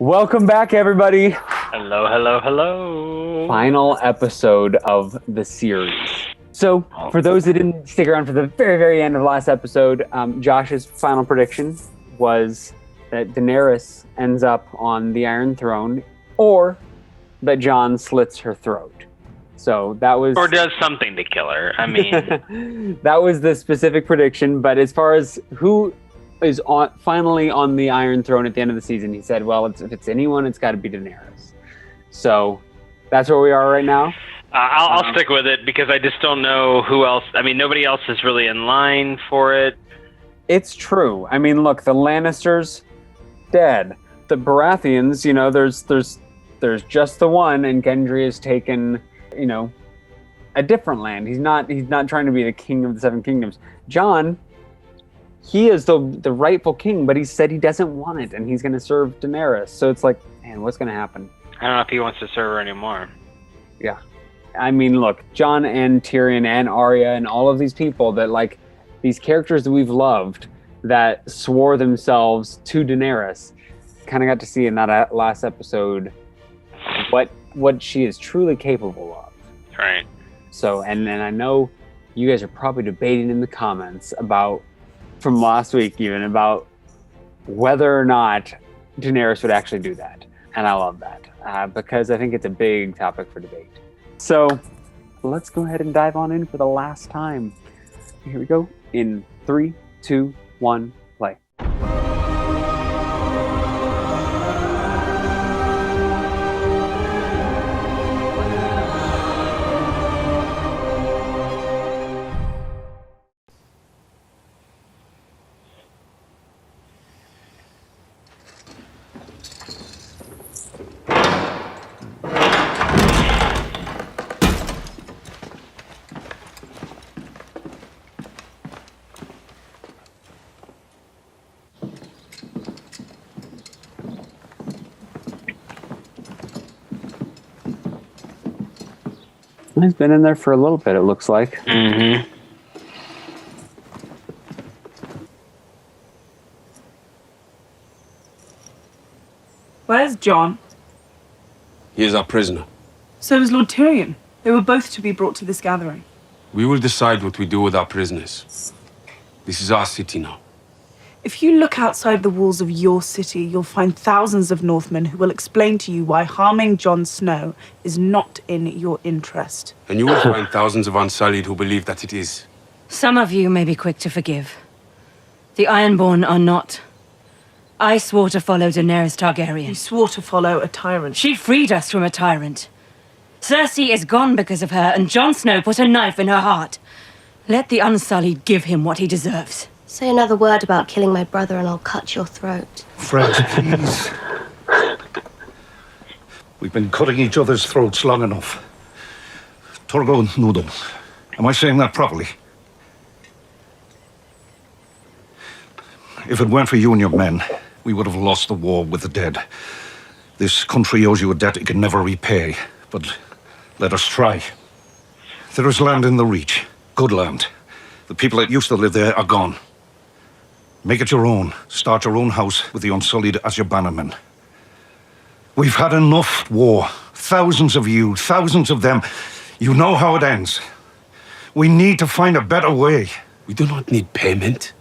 Welcome back, everybody. Hello, hello, hello. Final episode of the series. So, for those that didn't stick around for the very, very end of last episode, Josh's final prediction was that Daenerys ends up on the Iron Throne, or that Jon slits her throat. So that was... Or does something to kill her. I mean... that was the specific prediction, but as far as who is finally on the Iron Throne at the end of the season, he said, well, if it's anyone, it's got to be Daenerys. So that's where we are right now. I'll stick with it because I just don't know who else. I mean, nobody else is really in line for it. It's true. I mean, look, the Lannisters, dead. The Baratheons, you know, there's just the one, and Gendry has taken, you know, a different land. He's not trying to be the king of the Seven Kingdoms. Jon, he is the rightful king, but he said he doesn't want it, and he's going to serve Daenerys. So it's like, man, what's going to happen? I don't know if he wants to serve her anymore. Yeah. I mean, look, Jon and Tyrion and Arya and all of these people that, like, these characters that we've loved that swore themselves to Daenerys, kind of got to see in that last episode what she is truly capable of. Right. So, and then I know you guys are probably debating in the comments about, from last week even, about whether or not Daenerys would actually do that. And I love that because I think it's a big topic for debate. So let's go ahead and dive on in for the last time. Here we go. In 3, 2, 1, play. He's been in there for a little bit, it looks like. Mm-hmm. Where's Jon? He is our prisoner. So is Lord Tyrion. They were both to be brought to this gathering. We will decide what we do with our prisoners. This is our city now. If you look outside the walls of your city, you'll find thousands of Northmen who will explain to you why harming Jon Snow is not in your interest. And you will find thousands of Unsullied who believe that it is. Some of you may be quick to forgive. The Ironborn are not. I swore to follow Daenerys Targaryen. You swore to follow a tyrant. She freed us from a tyrant. Cersei is gone because of her, and Jon Snow put a knife in her heart. Let the Unsullied give him what he deserves. Say another word about killing my brother and I'll cut your throat. Fred, please. We've been cutting each other's throats long enough. Torgo Nudo. Am I saying that properly? If it weren't for you and your men, we would have lost the war with the dead. This country owes you a debt it can never repay, but let us try. There is land in the Reach, good land. The people that used to live there are gone. Make it your own. Start your own house with the Unsullied as your bannermen. We've had enough war. Thousands of you, thousands of them. You know how it ends. We need to find a better way. We do not need payment.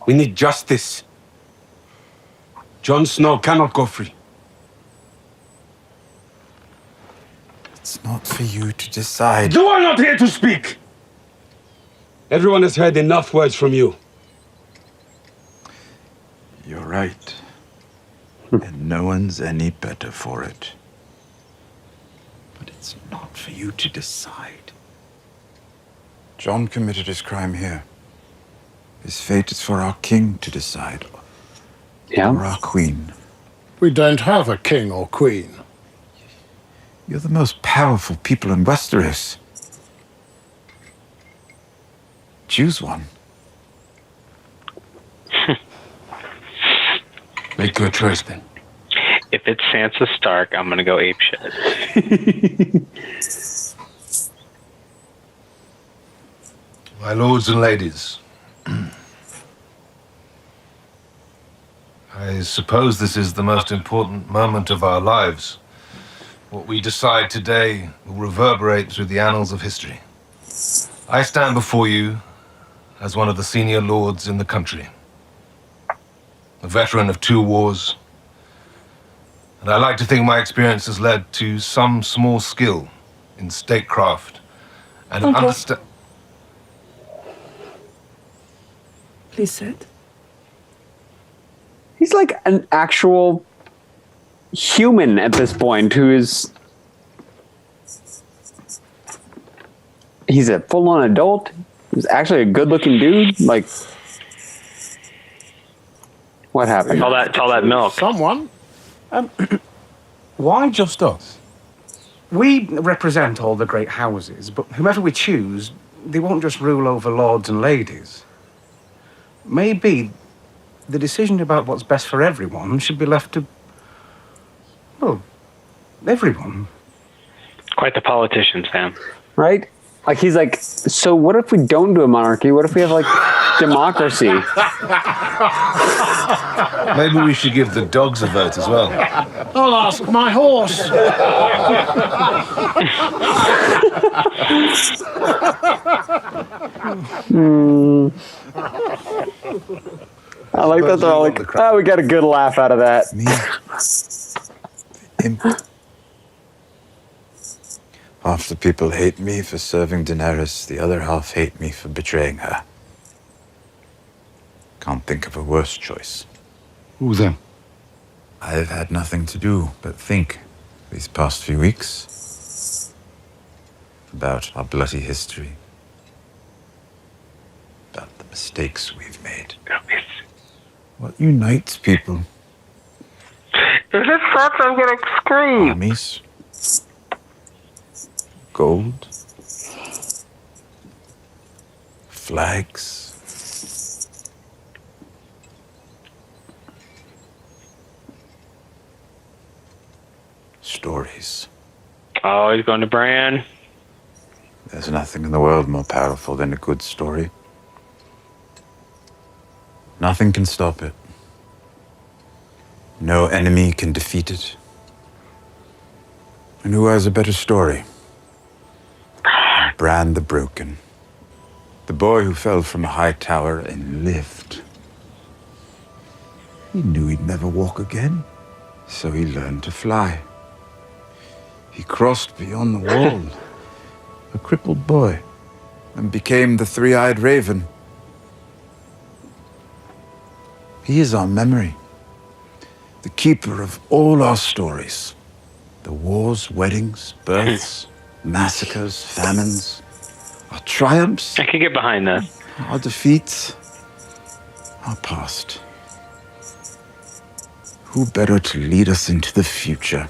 We need justice. Jon Snow cannot go free. It's not for you to decide. You are not here to speak! Everyone has heard enough words from you. You're right. And no one's any better for it. But it's not for you to decide. Jon committed his crime here. His fate is for our king to decide. Yeah. Or our queen. We don't have a king or queen. You're the most powerful people in Westeros. Choose one. Make your choice then. If it's Sansa Stark, I'm gonna go apeshit. My lords and ladies, I I suppose this is the most important moment of our lives. What we decide today will reverberate through the annals of history. I stand before you as one of the senior lords in the country, a veteran of 2 wars, and I like to think my experience has led to some small skill in statecraft and an understand. Please sit. He's like an actual human at this point who is. He's a full-on adult. He's actually a good-looking dude. Like, what happened? All that milk. Someone? Why just us? We represent all the great houses, but whomever we choose, they won't just rule over lords and ladies. Maybe the decision about what's best for everyone should be left to, well, everyone. Quite the politician, Sam. Right? Like, he's like, so what if we don't do a monarchy? What if we have, like, democracy? Maybe we should give the dogs a vote as well. I'll ask my horse. I like that they're all like, oh, we got a good laugh out of that. Me? Imp. Half the people hate me for serving Daenerys, the other half hate me for betraying her. Can't think of a worse choice. Who then? I've had nothing to do but think these past few weeks about our bloody history, about the mistakes we've made. What unites people? If it sucks, I'm gonna scream. Armies, gold, flags. Stories. Oh, he's going to Bran. There's nothing in the world more powerful than a good story. Nothing can stop it. No enemy can defeat it. And who has a better story? Bran the Broken. The boy who fell from a high tower and lived. He knew he'd never walk again, so he learned to fly. He crossed beyond the wall, a crippled boy, and became the three-eyed raven. He is our memory, the keeper of all our stories. The wars, weddings, births, massacres, famines, our triumphs. I can get behind that. Our defeats, our past. Who better to lead us into the future?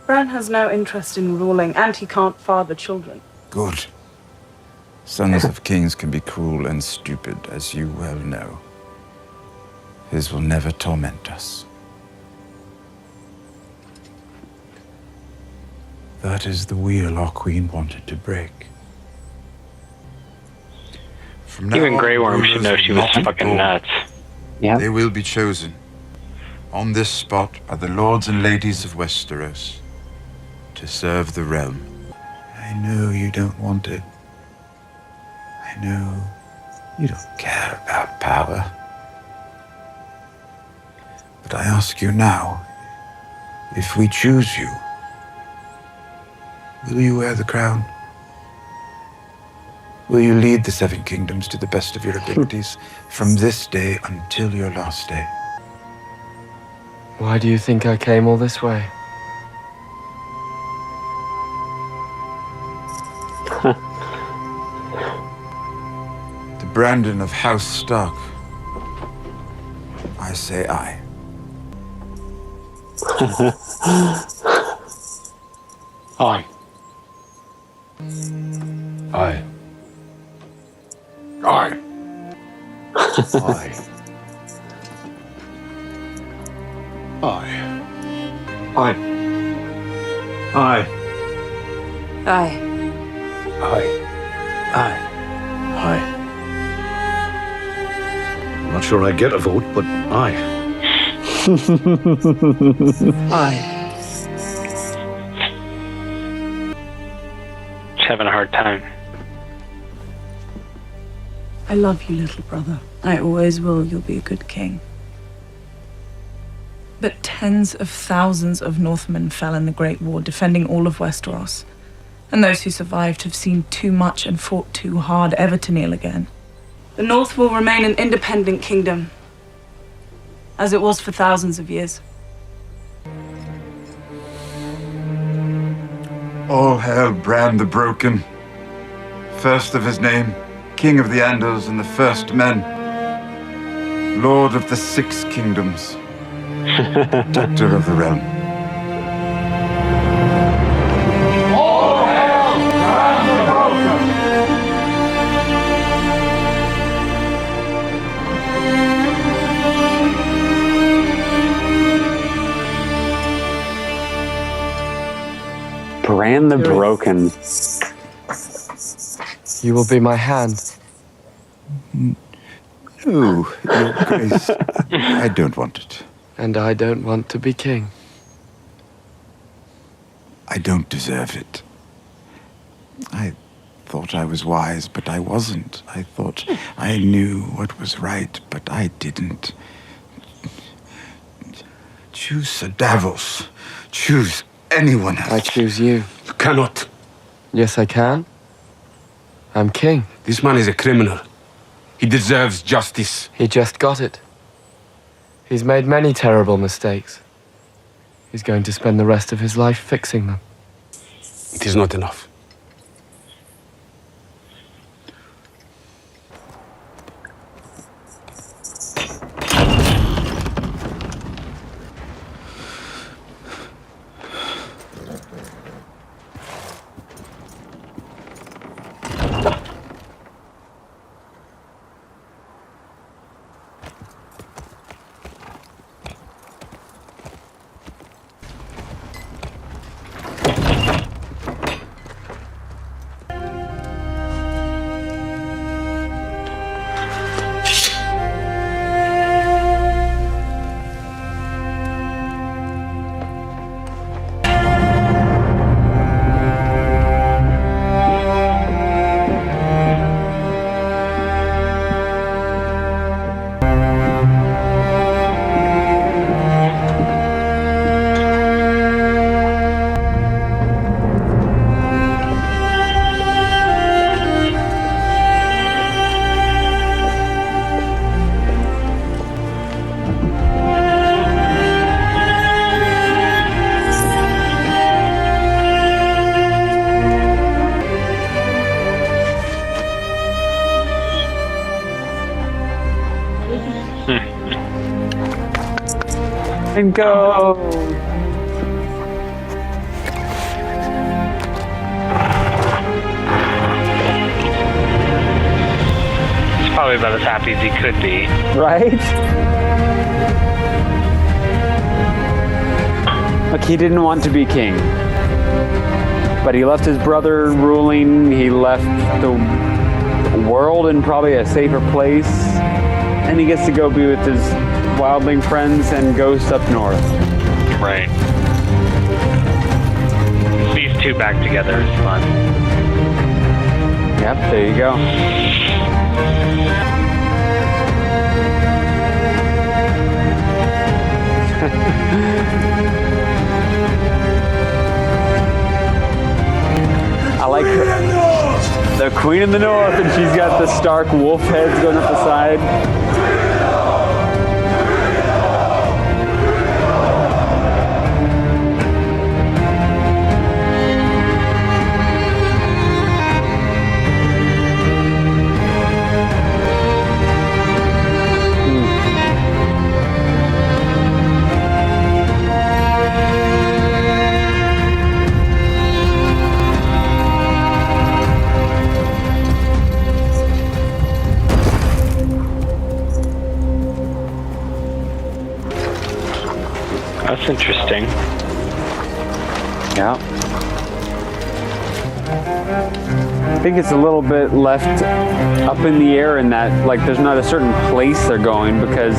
Bran has no interest in ruling, and he can't father children. Good. Sons of kings can be cruel and stupid, as you well know. His will never torment us. That is the wheel our queen wanted to break. From now Even on, Grey Worm should know rulers she will was not fucking be nuts. Yeah. They will be chosen. On this spot are the lords and ladies of Westeros to serve the realm. I know you don't want it. I know you don't care about power. But I ask you now, if we choose you, will you wear the crown? Will you lead the Seven Kingdoms to the best of your abilities from this day until your last day? Why do you think I came all this way? The Brandon of House Stark. I say aye. Aye. Aye. Aye. Aye. Aye. Aye. Aye. Aye. Aye. Aye. Aye. not sure I get a vote, but aye. Aye. Just having a hard time. I love you, little brother. I always will. You'll be a good king. But tens of thousands of Northmen fell in the Great War, defending all of Westeros. And those who survived have seen too much and fought too hard ever to kneel again. The North will remain an independent kingdom, as it was for thousands of years. All hail Bran the Broken, first of his name, King of the Andals and the First Men, Lord of the Six Kingdoms, Protector of the Realm. All hail Bran the Broken! Bran the Broken. You will be my hand. No, Your Grace, I don't want it. And I don't want to be king. I don't deserve it. I thought I was wise, but I wasn't. I thought I knew what was right, but I didn't. Choose Sir Davos. Choose anyone else. I choose you. You cannot. Yes, I can. I'm king. This man is a criminal. He deserves justice. He just got it. He's made many terrible mistakes. He's going to spend the rest of his life fixing them. It is not enough. And go. He's probably about as happy as he could be. Right? Look, he didn't want to be king. But he left his brother ruling. He left the world in probably a safer place. And he gets to go be with his wildling friends and ghosts up north. Right. These two back together is fun. Yep, there you go. I like her. The Queen in the North, and she's got the Stark wolf heads going up the side. That's interesting. Yeah. think it's a little bit left up in the air in that, like, there's not a certain place they're going, because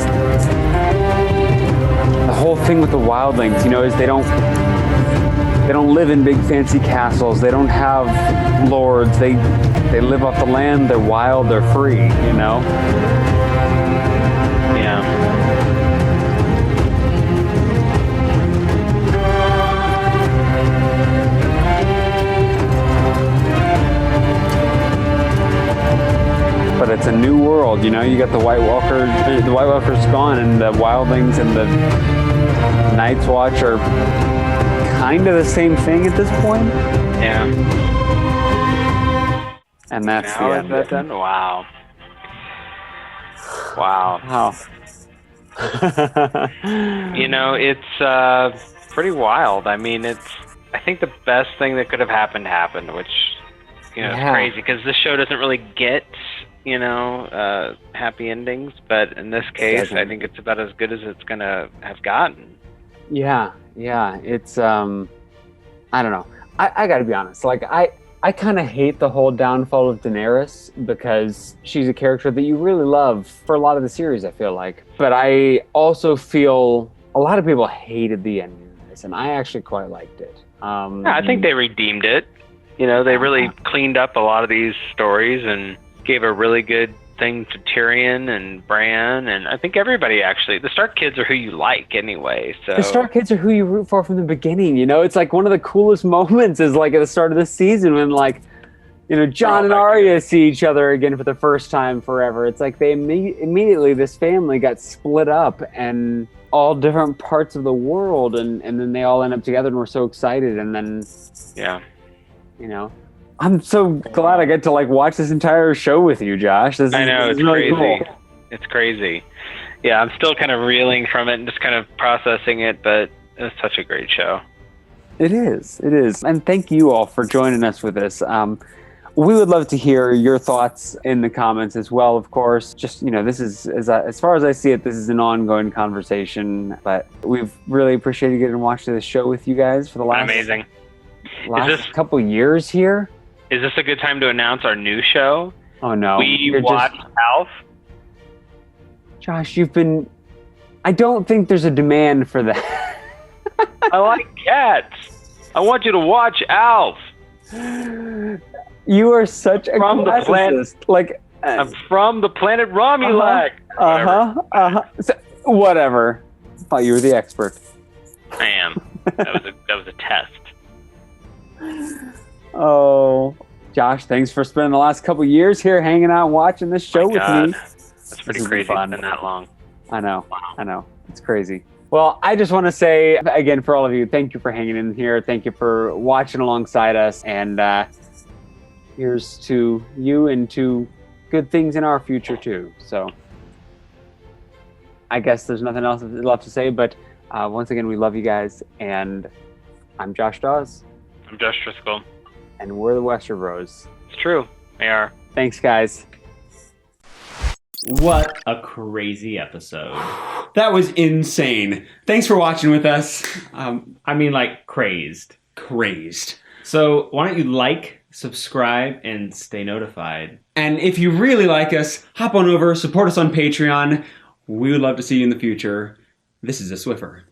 the whole thing with the wildlings, you know, is they don't live in big fancy castles. They don't have lords. They live off the land. They're wild. They're free, you know? Yeah. But it's a new world, you know? You got the White Walkers gone, and the wildlings and the Night's Watch are kind of the same thing at this point. Yeah. And that's How the is end. that done? Wow. Wow. You know, it's pretty wild. I mean, I think the best thing that could have happened, which, you know, Yeah. is crazy, because this show doesn't really get, you know, happy endings, but in this case, I think it's about as good as it's gonna have gotten. Yeah, it's I don't know. I gotta be honest, like I kind of hate the whole downfall of Daenerys, because she's a character that you really love for a lot of the series, I feel like. But I also feel a lot of people hated the ending of this, and I actually quite liked it. Yeah, I think they redeemed it. You know, they really cleaned up a lot of these stories and gave a really good thing to Tyrion and Bran, and I think everybody actually. The Stark kids are who you like anyway. So the Stark kids are who you root for from the beginning. You know, it's like one of the coolest moments is like at the start of the season when, like, you know, Jon and Arya see each other again for the first time forever. It's like they immediately, this family got split up and all different parts of the world, and then they all end up together, and we're so excited. And then, yeah, you know, I'm so glad I get to like watch this entire show with you, Josh. I know, this it's is really crazy. cool. It's crazy. Yeah, I'm still kind of reeling from it and just kind of processing it, but it's such a great show. It is. And thank you all for joining us with this. We would love to hear your thoughts in the comments as well, of course. Just, you know, this is, as far as I see it, this is an ongoing conversation, but we've really appreciated getting to watch this show with you guys for the last couple years here. Is this a good time to announce our new show? Oh, no. We watched Alf. Josh, I don't think there's a demand for that. I like cats. I want you to watch Alf. You are such a classicist. Like, I'm from the planet Romulak. So, whatever. I thought you were the expert. I am. That was a test. Oh, Josh, thanks for spending the last couple years here hanging out and watching this show with me. That's pretty crazy. It's been that long. I know. It's crazy. Well, I just want to say, again, for all of you, thank you for hanging in here. Thank you for watching alongside us. And here's to you and to good things in our future, too. So I guess there's nothing else left to say. But once again, we love you guys. And I'm Josh Dawes. I'm Josh Driscoll. And we're the WesterBros. It's true. They are. Thanks, guys. What a crazy episode. That was insane. Thanks for watching with us. I mean, like, crazed. So why don't you like, subscribe, and stay notified. And if you really like us, hop on over, support us on Patreon. We would love to see you in the future. This is a Swiffer.